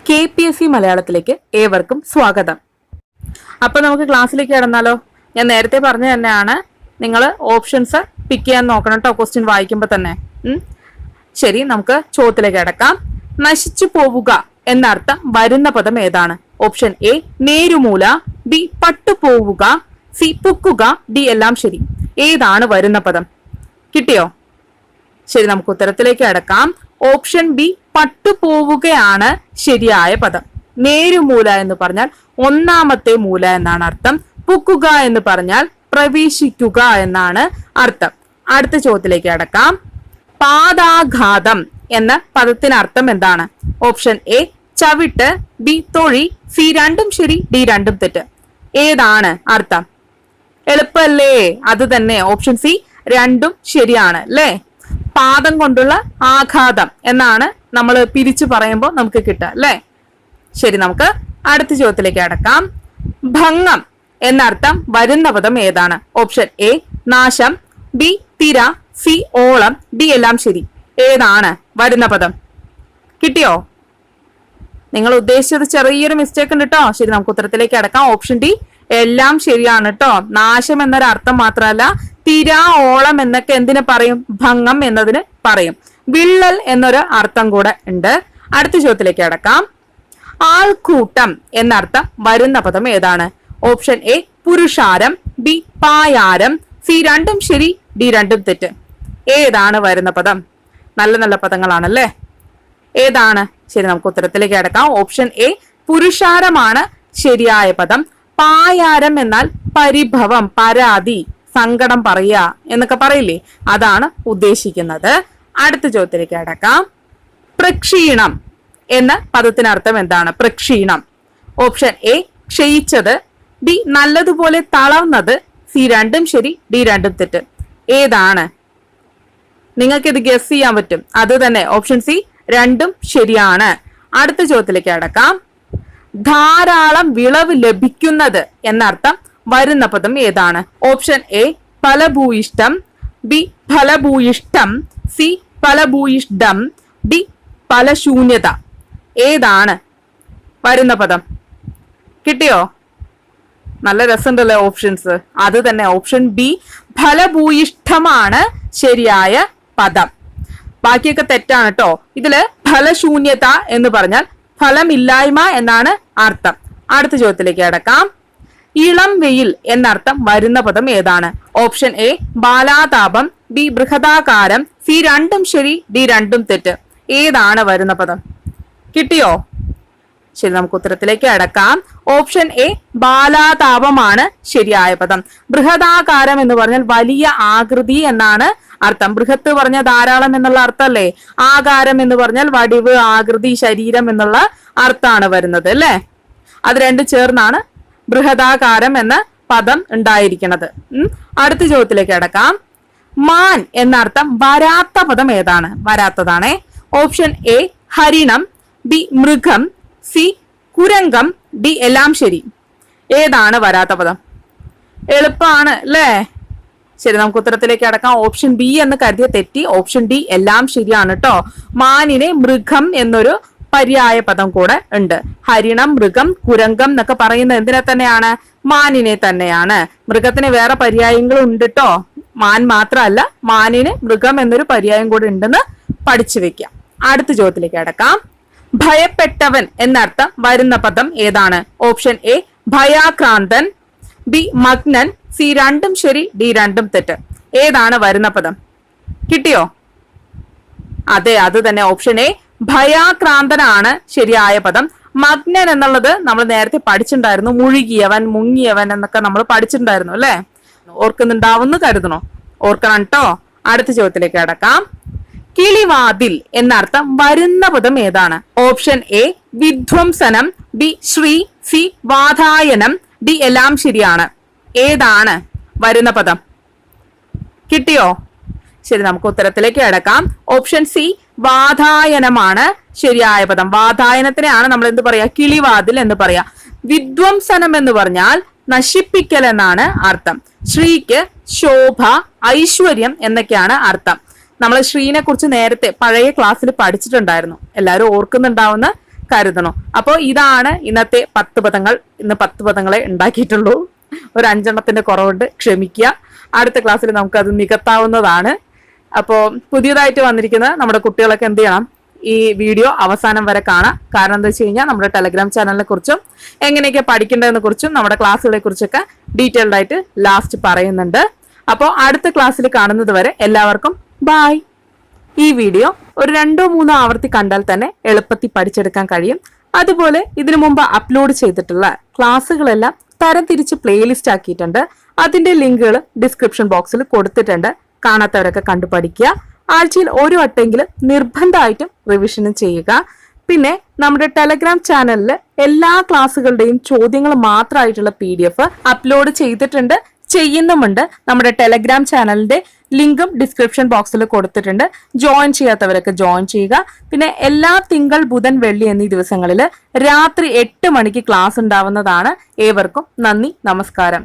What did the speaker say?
Kpsc മലയാളത്തിലേക്ക് ഏവർക്കും സ്വാഗതം. അപ്പോൾ നമുക്ക് ക്ലാസ്സിലേക്ക് കടന്നാലോ? ഞാൻ നേരത്തെ പറഞ്ഞു തന്നെയാണ് നിങ്ങൾ ഓപ്ഷൻസ് പിക്ക് ചെയ്യാൻ നോക്കണം ട്ടോ ക്വസ്റ്റ്യൻ വായിക്കുമ്പോൾ തന്നെ. ശരി, നമുക്ക് ചോദ്യത്തിലേക്ക് കടക്കാം. നശിച്ചു പോവുക എന്നർത്ഥം വരുന്ന പദം ഏതാണ്? ഓപ്ഷൻ എ നേരുമൂല, ബി പട്ടുപോവുക, സി പുക്കുക, ഡി എല്ലാം ശരി. ഏതാണ് വരുന്ന പദം? കിട്ടിയോ? ശരി, നമുക്ക് ഉത്തരത്തിലേക്ക് കടക്കാം. ഓപ്ഷൻ ബി പട്ടുപോവുകയാണ് ശരിയായ പദം. നേരുമൂല എന്ന് പറഞ്ഞാൽ ഒന്നാമത്തെ മൂല എന്നാണ് അർത്ഥം. പുക്കുക എന്ന് പറഞ്ഞാൽ പ്രവേശിക്കുക എന്നാണ് അർത്ഥം. അടുത്ത ചോദ്യത്തിലേക്ക് കടക്കാം. പാദാഘാതം എന്ന പദത്തിന് അർത്ഥം എന്താണ്? ഓപ്ഷൻ എ ചവിട്ട്, ബി തൊഴി, സി രണ്ടും ശരി, ഡി രണ്ടും തെറ്റ്. ഏതാണ് അർത്ഥം? എളുപ്പല്ലേ? അത് തന്നെ, ഓപ്ഷൻ സി രണ്ടും ശരിയാണ് അല്ലേ? പാദം കൊണ്ടുള്ള ആഘാതം എന്നാണ് നമ്മൾ പിരിച്ചു പറയുമ്പോൾ നമുക്ക് കിട്ടുക അല്ലേ? ശരി, നമുക്ക് അടുത്ത ചോദ്യത്തിലേക്ക് കടക്കാം. ഭംഗം എന്നർത്ഥം വരുന്ന പദം ഏതാണ്? ഓപ്ഷൻ എ നാശം, ബി തിര, സി ഓളം, ഡി എല്ലാം ശരി. ഏതാണ് വരുന്ന പദം? കിട്ടിയോ? നിങ്ങൾ ഉദ്ദേശിച്ചത് ചെറിയൊരു മിസ്റ്റേക്ക് ഉണ്ട് കേട്ടോ. ശരി, നമുക്ക് ഉത്തരത്തിലേക്ക് കടക്കാം. ഓപ്ഷൻ ഡി എല്ലാം ശരിയാണ് കേട്ടോ. നാശം എന്നൊരു അർത്ഥം മാത്രമല്ല, തിര, ഓളം എന്നൊക്കെ എന്തിനു പറയും? ഭംഗം എന്നതിന് പറയും. വിള്ളൽ എന്നൊരു അർത്ഥം കൂടെ ഉണ്ട്. അടുത്ത ചോദ്യത്തിലേക്ക് കടക്കാം. ആൾക്കൂട്ടം എന്നർത്ഥം വരുന്ന പദം ഏതാണ്? ഓപ്ഷൻ എ പുരുഷാരം, ബി പായാരം, സി രണ്ടും ശരി, ഡി രണ്ടും തെറ്റ്. ഏതാണ് വരുന്ന പദം? നല്ല നല്ല പദങ്ങളാണല്ലേ. ഏതാണ്? ശരി, നമുക്ക് ഉത്തരത്തിലേക്ക് കടക്കാം. ഓപ്ഷൻ എ പുരുഷാരമാണ് ശരിയായ പദം. പായാരം എന്നാൽ പരിഭവം, പരാതി, സങ്കടം പറയുക എന്നൊക്കെ പറയില്ലേ, അതാണ് ഉദ്ദേശിക്കുന്നത്. അടുത്ത ചോദ്യത്തിലേക്ക് കടക്കാം. പ്രക്ഷീണം എന്ന പദത്തിനർത്ഥം എന്താണ്? പ്രക്ഷീണം. ഓപ്ഷൻ എ ക്ഷയിച്ചത്, ബി നല്ലതുപോലെ തളർന്നത്, സി രണ്ടും ശരി, ഡി രണ്ടും തെറ്റ്. ഏതാണ്? നിങ്ങൾക്ക് ഇത് ഗസ് ചെയ്യാൻ പറ്റും. അത് തന്നെ, ഓപ്ഷൻ സി രണ്ടും ശരിയാണ്. അടുത്ത ചോദ്യത്തിലേക്ക് കടക്കാം. ധാരാളം വിളവ് ലഭിക്കുന്നത് എന്നർത്ഥം വരുന്ന പദം ഏതാണ്? ഓപ്ഷൻ എ ഫലഭൂയിഷ്ടം, ബി ഫലഭൂയിഷ്ടം, സി ഫലഭൂയിഷ്ടം, ഡി ഫലശൂന്യത. ഏതാണ് വരുന്ന പദം? കിട്ടിയോ? നല്ല രസമുണ്ടല്ലേ ഓപ്ഷൻസ്. അത് തന്നെ, ഓപ്ഷൻ ബി ഫലഭൂയിഷ്ടമാണ് ശരിയായ പദം. ബാക്കിയൊക്കെ തെറ്റാണ് കേട്ടോ. ഇതില് ഫലശൂന്യത എന്ന് പറഞ്ഞാൽ ഫലമില്ലായ്മ എന്നാണ് അർത്ഥം. അടുത്ത ചോദ്യത്തിലേക്ക് കടക്കാം. ഇളം വെയിൽ എന്നർത്ഥം വരുന്ന പദം ഏതാണ്? ഓപ്ഷൻ എ ബാലാതാപം, ബി ബൃഹദാകാരം, സി രണ്ടും ശരി, ഡി രണ്ടും തെറ്റ്. ഏതാണ് വരുന്ന പദം? കിട്ടിയോ? ശരി, നമുക്ക് ഉത്തരത്തിലേക്ക് കടക്കാം. ഓപ്ഷൻ എ ബാലാതാപമാണ് ശരിയായ പദം. ബൃഹദാകാരം എന്ന് പറഞ്ഞാൽ വലിയ ആകൃതി എന്നാണ് അർത്ഥം. ബൃഹത്ത് പറഞ്ഞ ധാരാളം എന്നുള്ള അർത്ഥമല്ലേ? ആകാരം എന്ന് പറഞ്ഞാൽ വടിവ്, ആകൃതി, ശരീരം എന്നുള്ള അർത്ഥമാണ് വരുന്നത് അല്ലേ? അത് രണ്ടും ചേർന്നാണ് ബൃഹദാകാരം എന്ന പദം ഉണ്ടായിരിക്കുന്നത്. അടുത്ത ചോദ്യത്തിലേക്ക് കടക്കാം. മാൻ എന്നർത്ഥം വരാത്ത പദം ഏതാണ്? വരാത്തതാണേ. ഓപ്ഷൻ എ ഹരിണം, ബി മൃഗം, സി കുരങ്കം, ഡി എല്ലാം ശരി. ഏതാണ് വരാത്ത പദം? എളുപ്പമാണ് അല്ലേ? ശരി, നമുക്ക് ഉത്തരത്തിലേക്ക് കടക്കാം. ഓപ്ഷൻ ബി എന്ന് കരുതിയ തെറ്റി. ഓപ്ഷൻ ഡി എല്ലാം ശരിയാണ് കേട്ടോ. മാനിനെ മൃഗം എന്നൊരു പര്യായ പദം കൂടെ ഉണ്ട്. ഹരിണം, മൃഗം, കുരങ്കം എന്നൊക്കെ പറയുന്നത് എന്തിനെ തന്നെയാണ്? മാനിനെ തന്നെയാണ്. മൃഗത്തിന് വേറെ പര്യായങ്ങളും ഉണ്ട് കേട്ടോ. മാൻ മാത്രമല്ല, മാനിന് മൃഗം എന്നൊരു പര്യായം കൂടെ ഉണ്ടെന്ന് പഠിച്ചു വെക്കാം. അടുത്ത ചോദ്യത്തിലേക്ക് കടക്കാം. ഭയപ്പെട്ടവൻ എന്നർത്ഥം വരുന്ന പദം ഏതാണ്? ഓപ്ഷൻ എ ഭയാക്രാന്തൻ, ബി മഗ്നൻ, സി രണ്ടും ശരി, ഡി രണ്ടും തെറ്റ്. ഏതാണ് വരുന്ന പദം? കിട്ടിയോ? അതെ, അത് തന്നെ, ഓപ്ഷൻ എ ഭയാക്രാന്തനാണ് ശരിയായ പദം. മഗ്നൻ എന്നുള്ളത് നമ്മൾ നേരത്തെ പഠിച്ചിട്ടുണ്ടായിരുന്നു. മുഴുകിയവൻ, മുങ്ങിയവൻ എന്നൊക്കെ നമ്മൾ പഠിച്ചിട്ടുണ്ടായിരുന്നു അല്ലെ? ഓർക്കുന്നുണ്ടാവുമെന്ന് കരുതണോ? ഓർക്കണം കേട്ടോ. അടുത്ത ചോദ്യത്തിലേക്ക് കടക്കാം. കിളിവാതിൽ എന്നർത്ഥം വരുന്ന പദം ഏതാണ്? ഓപ്ഷൻ എ വിധ്വംസനം, ബി ശ്രീ, സി വാതായനം, ഡി എല്ലാം ശരിയാണ്. ഏതാണ് വരുന്ന പദം? കിട്ടിയോ? ശരി, നമുക്ക് ഉത്തരത്തിലേക്ക് കടക്കാം. ഓപ്ഷൻ സി വാതായനമാണ് ശരിയായ പദം. വാതായനത്തിനെയാണ് നമ്മൾ എന്ത് പറയാ? കിളിവാതിൽ എന്ന് പറയാ. വിധ്വംസനം എന്ന് പറഞ്ഞാൽ നശിപ്പിക്കൽ എന്നാണ് അർത്ഥം. ശ്രീക്ക് ശോഭ, ഐശ്വര്യം എന്നൊക്കെയാണ് അർത്ഥം. നമ്മൾ ശ്രീനെ കുറിച്ച് നേരത്തെ പഴയ ക്ലാസ്സിൽ പഠിച്ചിട്ടുണ്ടായിരുന്നു. എല്ലാവരും ഓർക്കുന്നുണ്ടാവുന്ന കരുതണം. അപ്പോൾ ഇതാണ് ഇന്നത്തെ 10 പദങ്ങൾ. ഇന്ന് 10 പദങ്ങളെ ഉണ്ടാക്കിയിട്ടുള്ളൂ. ഒരു 5 കുറവുണ്ട്, ക്ഷമിക്കുക. അടുത്ത ക്ലാസ്സിൽ നമുക്ക് അത് നികത്താവുന്നതാണ്. അപ്പോൾ പുതിയതായിട്ട് വന്നിരിക്കുന്ന നമ്മുടെ കുട്ടികളൊക്കെ എന്ത് ചെയ്യണം, ഈ വീഡിയോ അവസാനം വരെ കാണാം. കാരണം എന്താ വെച്ച് കഴിഞ്ഞാൽ നമ്മുടെ ടെലഗ്രാം ചാനലിനെ കുറിച്ചും എങ്ങനെയൊക്കെ പഠിക്കേണ്ടതിനെ കുറിച്ചും നമ്മുടെ ക്ലാസ്സുകളെ കുറിച്ചൊക്കെ ഡീറ്റെയിൽഡ് ആയിട്ട് ലാസ്റ്റ് പറയുന്നുണ്ട്. അപ്പോൾ അടുത്ത ക്ലാസ്സിൽ കാണുന്നത് വരെ എല്ലാവർക്കും ബായ്. ഈ വീഡിയോ ഒരു 2-3 ആവർത്തി കണ്ടാൽ തന്നെ എളുപ്പത്തിൽ പഠിച്ചെടുക്കാൻ കഴിയും. അതുപോലെ ഇതിനു മുമ്പ് അപ്ലോഡ് ചെയ്തിട്ടുള്ള ക്ലാസ്സുകളെല്ലാം തരംതിരിച്ച് പ്ലേലിസ്റ്റ് ആക്കിയിട്ടുണ്ട്. അതിന്റെ ലിങ്കുകൾ ഡിസ്ക്രിപ്ഷൻ ബോക്സിൽ കൊടുത്തിട്ടുണ്ട്. കാണാത്തവരൊക്കെ കണ്ടു പഠിക്കുക. ആഴ്ചയിൽ ഒരു വട്ടെങ്കിലും നിർബന്ധമായിട്ടും റിവിഷനും ചെയ്യുക. പിന്നെ നമ്മുടെ ടെലഗ്രാം ചാനലിൽ എല്ലാ ക്ലാസ്സുകളുടെയും ചോദ്യങ്ങൾ മാത്രമായിട്ടുള്ള PDF അപ്ലോഡ് ചെയ്തിട്ടുണ്ട്, ചെയ്യുന്നുമുണ്ട്. നമ്മുടെ ടെലഗ്രാം ചാനലിന്റെ ലിങ്കും ഡിസ്ക്രിപ്ഷൻ ബോക്സിൽ കൊടുത്തിട്ടുണ്ട്. ജോയിൻ ചെയ്യാത്തവരൊക്കെ ജോയിൻ ചെയ്യുക. പിന്നെ എല്ലാ തിങ്കൾ, ബുധൻ, വെള്ളി എന്നീ ദിവസങ്ങളിൽ രാത്രി 8 മണിക്ക് ക്ലാസ് ഉണ്ടാവുന്നതാണ്. ഏവർക്കും നന്ദി, നമസ്കാരം.